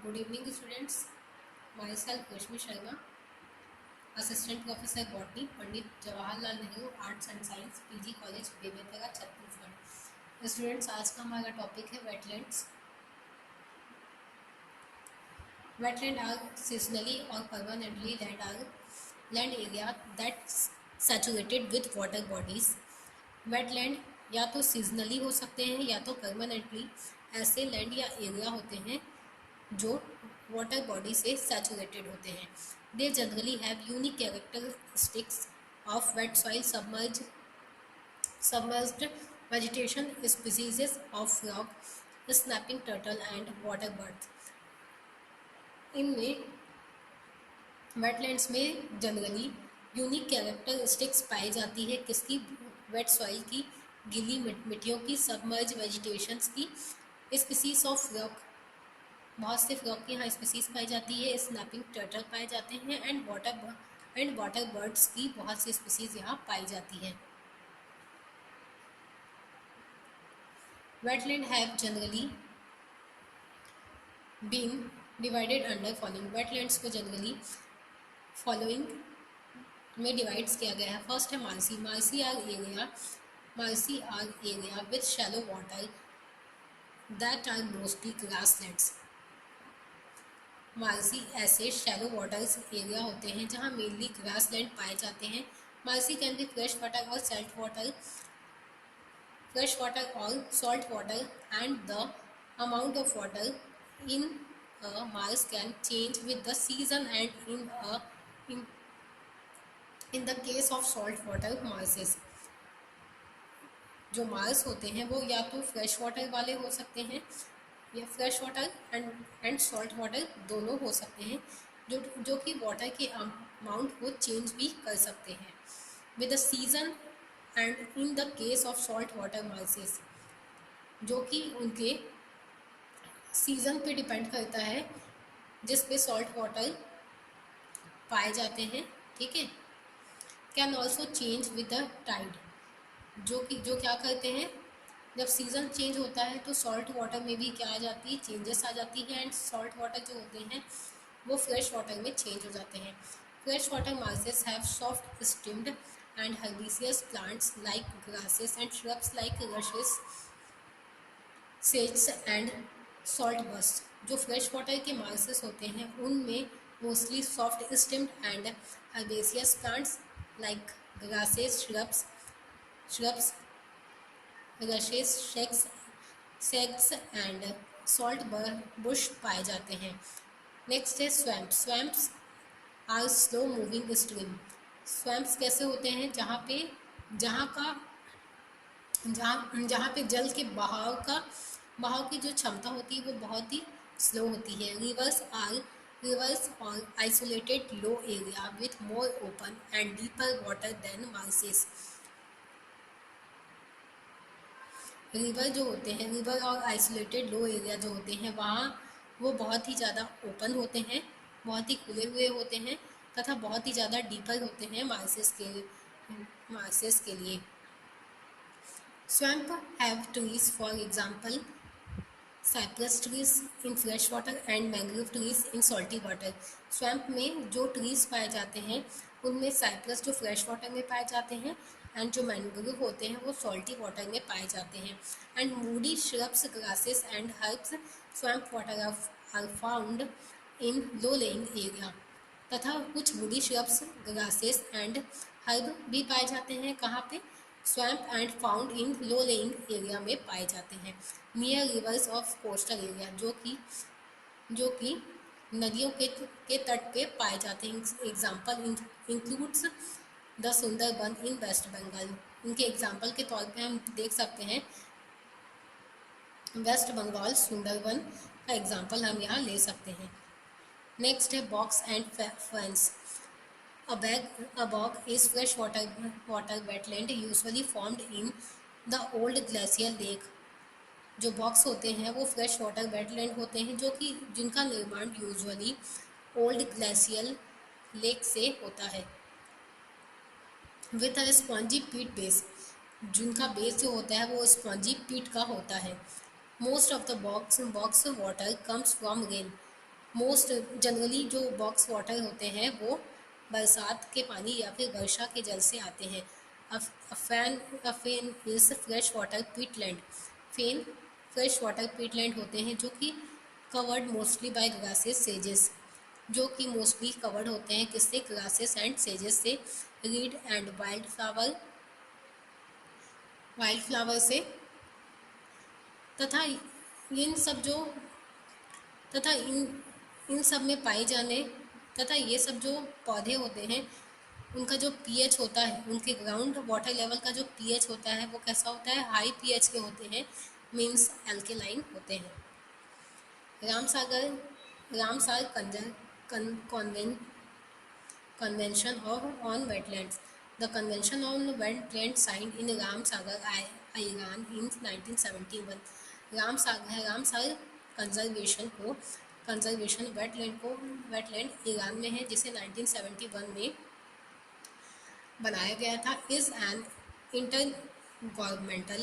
Good evening, students. Myself Rashmi Sharma, Assistant Professor Botany, Pandit Jawaharlal Nehru Arts and Science, PG College, Bemetara, Chhattisgarh. Students, आज का हमारा topic है wetlands. Wetland are seasonally or permanently land area that saturated with water bodies. Wetland या तो seasonally हो सकते हैं या तो परमानेंटली ऐसे लैंड या एरिया होते हैं जो वाटर बॉडी से सैचुरेटेड होते हैं। They generally have unique characteristics of weight soil, submerged vegetation, species of frog, snapping turtle and water birds। इनमें वेटलैंड्स में जनरली यूनिक कैरेक्टरिस्टिक्स पाई जाती है किसकी? वेट सॉइल की, गीली मिट्टियों की, सबमर्ज वेजिटेशंस की, स्पीसीज ऑफ फ्रॉग, बहुत से फ्रॉग की यहाँ स्पीसीज पाई जाती है, स्नैपिंग टर्टल पाए जाते हैं एंड वाटर बर्ड्स की बहुत सी स्पीसीज यहाँ पाई जाती है। Wetland have generally been divided under following. Wetlands को जनरली फॉलोइंग में डिवाइड्स किया गया है। फर्स्ट है marshes. Marshes are area with shallow water that are mostly grasslands. Marshes ऐसे शैलो वाटर्स एरिया होते हैं जहाँ मेनली ग्रासलैंड पाए जाते हैं। Marshes can be fresh water और salt water and the amount of water in marsh can change with the season and in the case of salt water marshes. जो Mars होते हैं वो या तो फ्रेश वाटर वाले हो सकते हैं या fresh water and salt water दोनों हो सकते हैं, जो कि वाटर के अमाउंट को चेंज भी कर सकते हैं with the season and in the case of salt water marshes, जो कि उनके सीजन पे डिपेंड करता है जिस पे सॉल्ट वाटर पाए जाते हैं। ठीक है। Can also change with the tide, जो क्या करते हैं, जब सीज़न चेंज होता है तो सॉल्ट वाटर में भी क्या आ जाती है, चेंजेस आ जाती है एंड सॉल्ट वाटर जो होते हैं वो फ्रेश वाटर में चेंज हो जाते हैं। Fresh water marshes have soft stemmed and herbaceous plants like grasses and shrubs like rushes, सेज एंड सॉल्ट बस्ट। जो फ्रेश वाटर के मार्सेस होते हैं उनमें mostly soft stemmed and herbaceous plants like grasses, shrubs, rushes, sedges and salt bush पाए जाते हैं। Next है swamps are slow moving stream. Swamps कैसे होते हैं? जहाँ पे जल के बहाव की जो क्षमता होती है वो बहुत ही स्लो होती है। रिवर्स और isolated low area with more open and deeper water than marshes. River और आइसोलेटेड लो एरिया जो होते हैं वहाँ वो बहुत ही ज़्यादा ओपन होते हैं, बहुत ही खुले हुए होते हैं तथा बहुत ही ज़्यादा डीपर होते हैं मार्सेस के लिए। Swamp have trees, for example cypress trees in fresh water and mangrove trees in salty water. Swamp में जो ट्रीज पाए जाते हैं उनमें साइप्रस जो फ्रेश वाटर में पाए जाते हैं एंड जो मैंग्रोव होते हैं वो सॉल्टी वाटर में पाए जाते हैं। And woody shrubs, grasses and herbs swamp water are found in low lying area. तथा कुछ woody shrubs, grasses and herb भी पाए जाते हैं। कहाँ पे? Swamp and found in low lying area में पाए जाते हैं। Near rivers of coastal area, जो कि नदियों के तट पे पाए जाते हैं। Example includes the Sundarban in West Bengal. इनके एग्जाम्पल के तौर पे हम देख सकते हैं वेस्ट बंगाल सुंदरबन का एग्जाम्पल हम यहाँ ले सकते हैं। नेक्स्ट है box and fence. A bog is fresh water wetland usually formed in the old glacial lake। जो बॉक्स होते हैं वो फ्रेश वाटर वेटलैंड होते हैं जिनका निर्माण यूजुअली ओल्ड ग्लेशियल लेक से होता है। विथ अ स्पॉन्जी पीट बेस, जिनका बेस जो होता है वो स्पॉन्जी पीट का होता है। Most of the box water comes from rain. Most generally जो बॉक्स वाटर होते हैं वो बरसात के पानी या फिर वर्षा के जल से आते हैं। Fen is fresh water peatland. Fen fresh water peatland होते हैं जो कि कवर्ड मोस्टली बाय ग्रासेस सेजेस, जो कि मोस्टली कवर्ड होते हैं किससे, ग्रासेस एंड सेजेस से, रीड एंड वाइल्ड फ्लावर से। तथा इन सब जो तथा इन सब में पाए जाने तथा ये सब जो पौधे होते हैं उनका जो पीएच होता है, उनके ग्राउंड वाटर लेवल का जो पीएच होता है वो कैसा होता है, हाई पीएच के होते हैं, मीन्स एल्केलाइन होते हैं। Ramsagar Ramsar Convention on Wetlands. The Convention on Wetlands signed in Ramsagar, Iran in 1971। Ramsar conservation wetland Iran में है जिसे 1971 में बनाया गया था। Is an inter governmental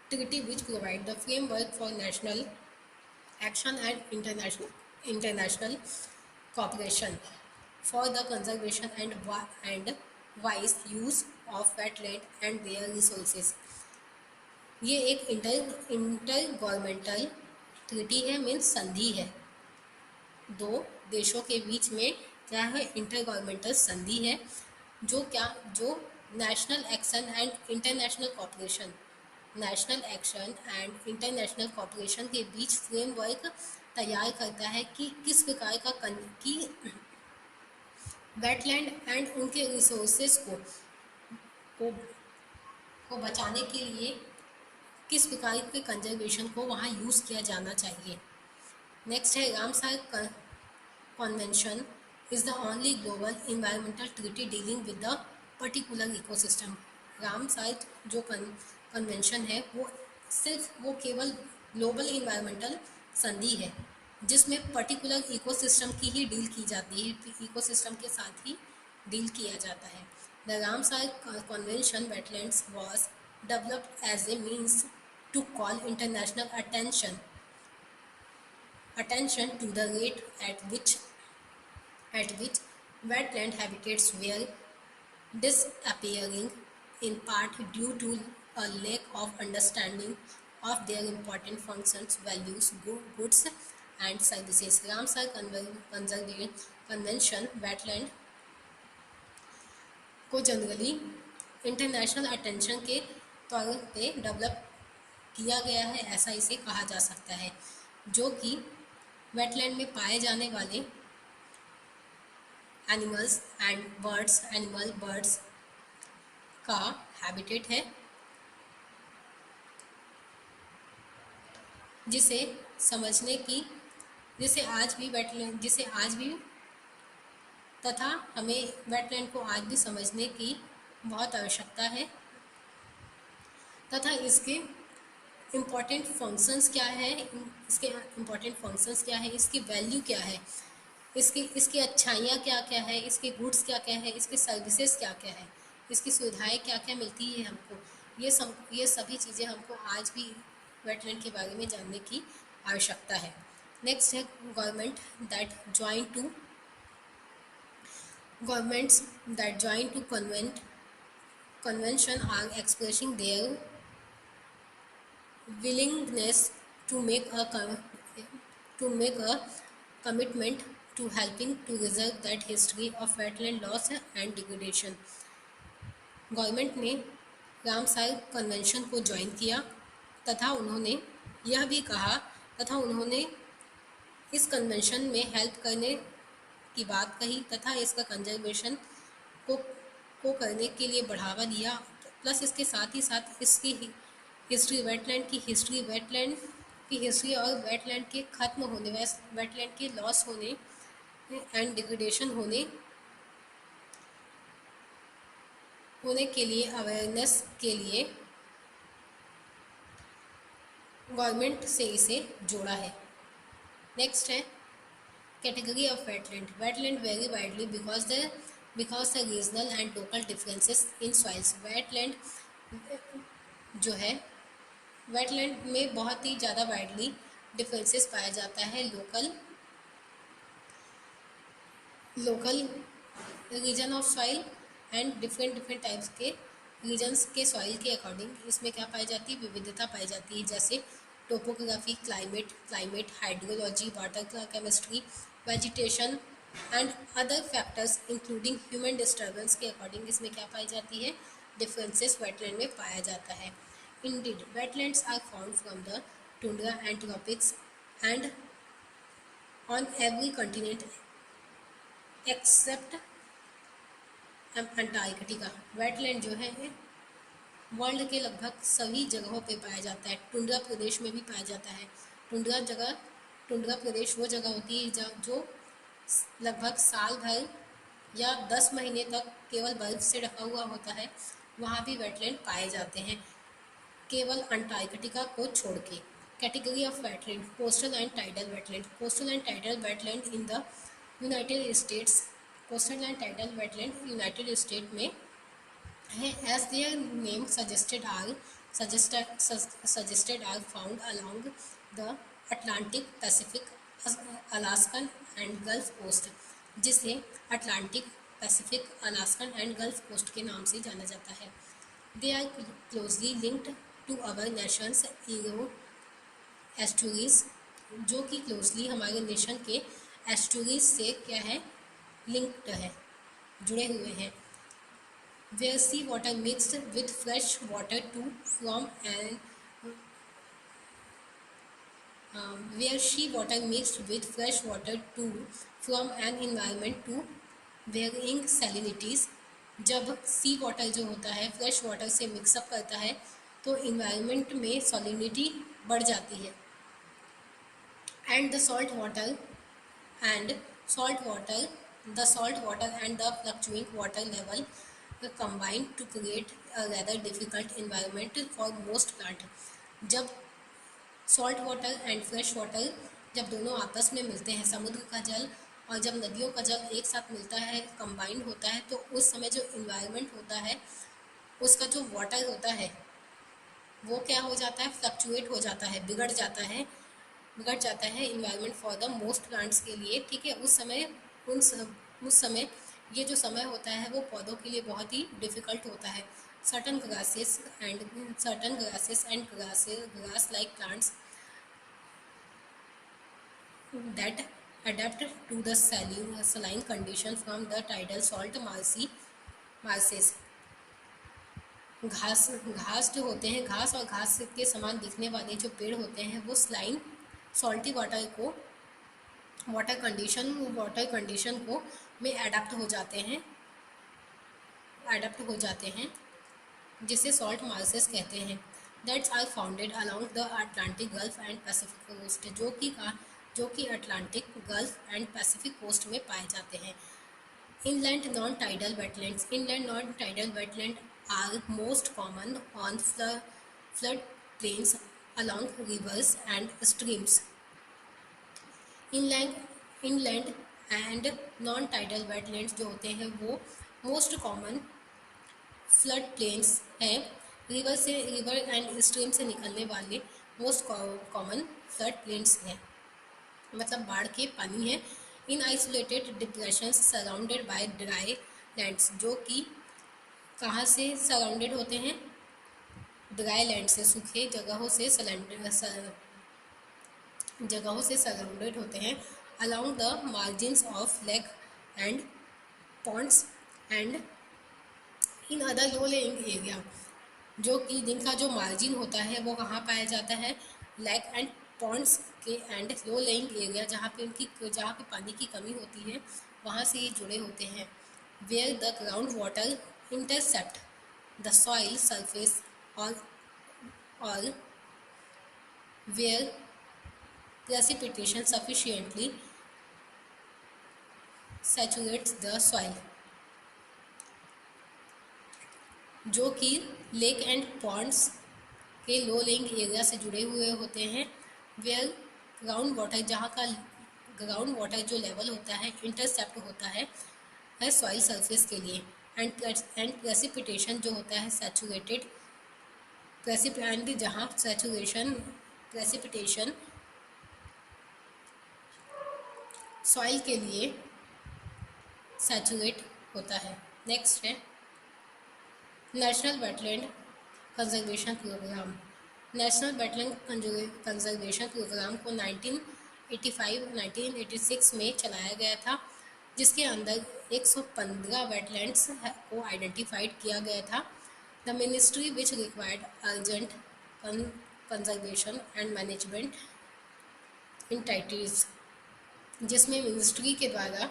treaty which provide the framework for national action and international cooperation for the conservation and wise use of wetland and their resources। ये एक inter governmental treaty है, मीन्स संधि है, दो देशों के बीच में क्या है, इंटर गवर्नमेंटल संधि है, जो national action and international cooperation के बीच फ्रेमवर्क तैयार करता है कि किस प्रकार का कि वेटलैंड एंड उनके रिसोर्सेज को, को बचाने के लिए किस प्रकार के कंजर्वेशन को वहाँ यूज़ किया जाना चाहिए। नेक्स्ट है Ramsar convention is the only global environmental treaty dealing with the particular ecosystem. Ramsar जो कन्वेंशन है वो केवल ग्लोबल इन्वायरमेंटल संधि है जिसमें पर्टिकुलर इकोसिस्टम की ही डील की जाती है, इकोसिस्टम के साथ ही डील किया जाता है। The Ramsar convention wetlands was developed as a means to call international attention to the rate at which wetland habitats were disappearing, in part due to a lack of understanding of their important functions, values, goods and services। Ramsar convention wetland को generally international attention के तौर पे develop किया गया है, ऐसा इसे कहा जा सकता है, जो कि वेटलैंड में पाए जाने वाले एनिमल बर्ड्स का हैबिटेट है, जिसे आज भी तथा हमें वेटलैंड को आज भी समझने की बहुत आवश्यकता है। तथा इसके इम्पॉर्टेंट फंक्शंस क्या है, इसकी वैल्यू क्या है, इसकी अच्छाइयाँ क्या क्या है, इसके गुड्स क्या क्या है, इसके सर्विसेज क्या क्या है, इसकी सुविधाएं क्या क्या मिलती है हमको, ये सभी चीज़ें हमको आज भी वेटलैंड के बारे में जानने की आवश्यकता है। नेक्स्ट है governments that join to convention are expressing their willingness to make a commitment to helping to reserve that history of wetland loss and degradation। Government ने रामसार कन्वेंशन को ज्वाइन किया तथा उन्होंने यह भी कहा तथा उन्होंने इस कन्वेंशन में हेल्प करने की बात कही तथा इसका कंजर्वेशन को करने के लिए बढ़ावा दिया, प्लस इसके साथ ही साथ इसकी हिस्ट्री, वेटलैंड की हिस्ट्री और वेटलैंड के खत्म होने, वेटलैंड के लॉस होने एंड डिग्रेडेशन होने के लिए अवेयरनेस के लिए गवर्नमेंट से इसे जोड़ा है। नेक्स्ट है category of wetland very widely because the regional and local differences in soils. Wetland जो है, वेटलैंड में बहुत ही ज़्यादा वाइडली डिफरेंसेस पाया जाता है local local region of soil and different different types के रीजन्स के सॉइल के अकॉर्डिंग इसमें क्या पाई जाती है, विविधता पाई जाती है, जैसे topography, climate, hydrology, water chemistry, vegetation and other factors including human disturbance के अकॉर्डिंग इसमें क्या पाई जाती है, डिफरेंसेस वेटलैंड में पाया जाता है। Indeed wetlands are found from the tundra and tropics and on every continent except Antarctica. Wetland जो है वर्ल्ड के लगभग सभी जगहों पे पाया जाता है। टुंड्रा प्रदेश में भी पाया जाता है। टुंड्रा प्रदेश वो जगह होती है जो लगभग साल भर या 10 महीने तक केवल बर्फ से ढका हुआ होता है, वहाँ भी वेटलैंड पाए जाते हैं, केवल अंटार्कटिका को छोड़ के। Category of wetland, coastal and tidal wetland. Coastal and tidal wetland in the United states, coastal and tidal wetland United state में है, as their name suggested are found along the Atlantic, Pacific, Alaskan and Gulf Coast, जिसे Atlantic, Pacific, Alaskan and Gulf Coast के नाम से जाना जाता है। They are closely linked to our nations ईरो एस्टूरीज, जो कि क्लोजली हमारे नेशन के एस्टूरीज से क्या है, लिंक्ड है, जुड़े हुए हैं। Where sea water mixed with fresh water to from an where sea water mixed with fresh water to from an environment to varying salinities। जब सी वाटर जो होता है फ्रेश वाटर से मिक्सअप करता है तो इन्वायरमेंट में सॉलिनिटी बढ़ जाती है। And the salt water and the fluctuating water level combine to create a rather difficult environment for most plant। जब salt water and fresh water जब दोनों आपस में मिलते हैं, समुद्र का जल और जब नदियों का जल एक साथ मिलता है, कंबाइंड होता है, तो उस समय जो इन्वायरमेंट होता है उसका जो वाटर होता है वो क्या हो जाता है, फ्लक्चुएट हो जाता है, बिगड़ जाता है environment for the most plants के लिए। ठीक है, उस समय ये जो समय होता है वो पौधों के लिए बहुत ही डिफ़िकल्ट होता है। Certain grasses and grass like plants that adapt to the saline condition from the tidal salt marshes. घास जो होते हैं, घास और घास के समान दिखने वाले जो पेड़ होते हैं वो स्लाइन सॉल्टी वाटर कंडीशन को में अडेप्ट हो जाते हैं, जिसे सॉल्ट मार्सेस कहते हैं। That's are founded along the Atlantic, Gulf and Pacific coast, जो कि Atlantic, Gulf and Pacific coast में पाए जाते हैं। Inland non-tidal wetland are most common on flood plains along rivers and streams. Inland and non-tidal wetlands जो होते हैं वो most common flood plains हैं, रिवर एंड स्ट्रीम से निकलने वाले मोस्ट कॉमन फ्लड प्लेन्स हैं, मतलब बाढ़ के पानी है। इन isolated depressions surrounded by dry lands, जो कि कहाँ से सराउंडेड होते हैं, ड्राई लैंड से, सूखे जगहों से सराउंडेड होते हैं। Along the margins of lake and Pond's and in other low lying area, जो कि जिनका जो मार्जिन होता है वो कहाँ पाया जाता है, लेक एंड पॉन्ड्स के एंड लो लेइंग एरिया, जहाँ पे पानी की कमी होती है वहाँ से ये जुड़े होते हैं। Where the ground water intercept the soil surface और where precipitation sufficiently saturates the soil, जो कि लेक एंड पॉन्ड्स के लो लेइंग एरिया से जुड़े हुए होते हैं। वेयर ग्राउंड वाटर, जहाँ का ग्राउंड वाटर जो लेवल होता है इंटरसेप्ट होता है सॉइल सरफेस के लिए। एंड प्रेसिपिटेशन जो होता है सैचुरेटेड, जहाँ प्रेसिपिटेशन सॉइल के लिए सैचुरेट होता है। नेक्स्ट है national wetland conservation programme. National wetland conservation programme को 1985-1986 में चलाया गया था, जिसके अंदर 115 वेटलैंड्स को आइडेंटिफाइड किया गया था। The ministry which required urgent conservation and management entities, जिसमें मिनिस्ट्री के द्वारा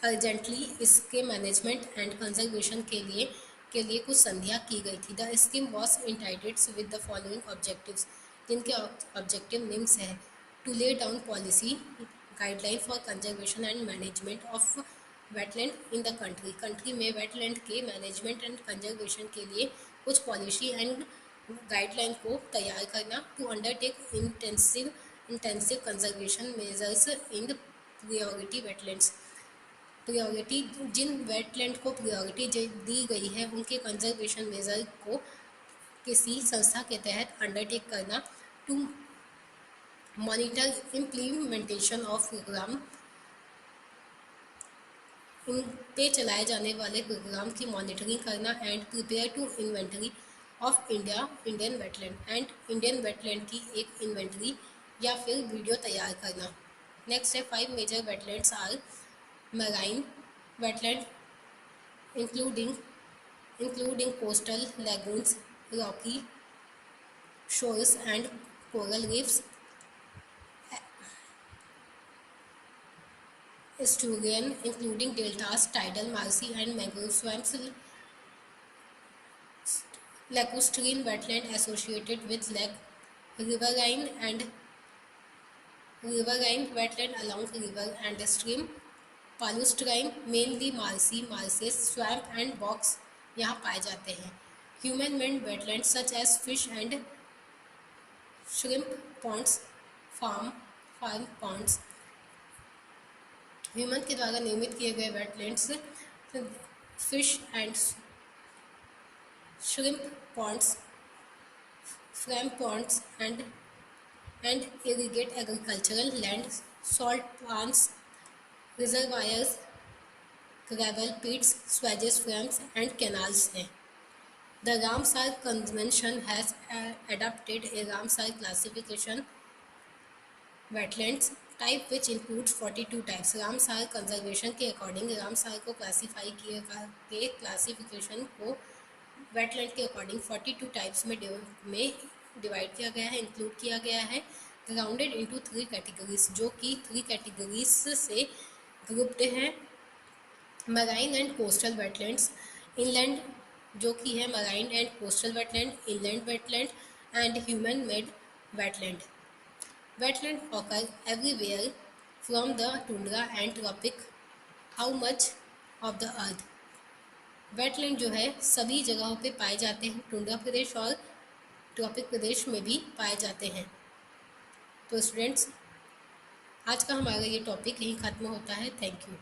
अर्जेंटली इसके मैनेजमेंट एंड कंजर्वेशन के लिए कुछ संधियाँ की गई थी। The scheme was initiated with the following objectives, जिनके ऑब्जेक्टिव निम्न है: to lay down policy guideline for conservation and management of wetland in the country में वेटलैंड के मैनेजमेंट एंड कंजर्वेशन के लिए कुछ पॉलिसी एंड गाइडलाइन को तैयार करना। To undertake intensive conservation measures in the priority wetlands, priority जिन wetland को प्रायोरिटी दी गई है उनके कंजर्वेशन मेजर को किसी संस्था के तहत अंडरटेक करना। To monitor implementation of programme, उन पे चलाए जाने वाले प्रोग्राम की मॉनिटरिंग करना। And prepare to inventory of Indian wetland, and Indian wetland की एक इन्वेंटरी या फिर वीडियो तैयार करना। नेक्स्ट है 5 major wetlands are marine wetland including coastal lagoons, rocky shores and coral reefs, estuarine including deltas, tidal marshy and mangrove swamps, lacustrine wetland associated with lake, riverine wetland along river and stream, palustrine mainly marshes, swamp and bogs यहाँ पाए जाते हैं। Human made wetland such as fish and shrimp ponds, farm ponds, human के द्वारा निर्मित किए गए wetlands fish and shrimp ponds, farm ponds and irrigate agricultural land, salt pans, reservoirs, gravel pits, sewage farms and canals हैं। The Ramsar convention has adopted a Ramsar classification wetlands type which includes 42 types। Ramsar conservation के according Ramsar को classify किए classification को wetland के according 42 types में divide किया गया है, इंक्लूड किया गया है। ग्राउंडेड इनटू 3 कैटेगरीज, जो कि 3 कैटेगरीज से ग्रुप्ड हैं। Marine and coastal wetlands, inland जो कि है marine and coastal wetland, inland wetland and human made wetland. Wetland occur everywhere from the tundra and tropic how much of the earth. Wetland जो है सभी जगहों पे पाए जाते हैं, टुंड्रा प्रदेश और ट्रॉपिक प्रदेश में भी पाए जाते हैं। तो स्टूडेंट्स, आज का हमारा ये टॉपिक यहीं ख़त्म होता है। Thank you.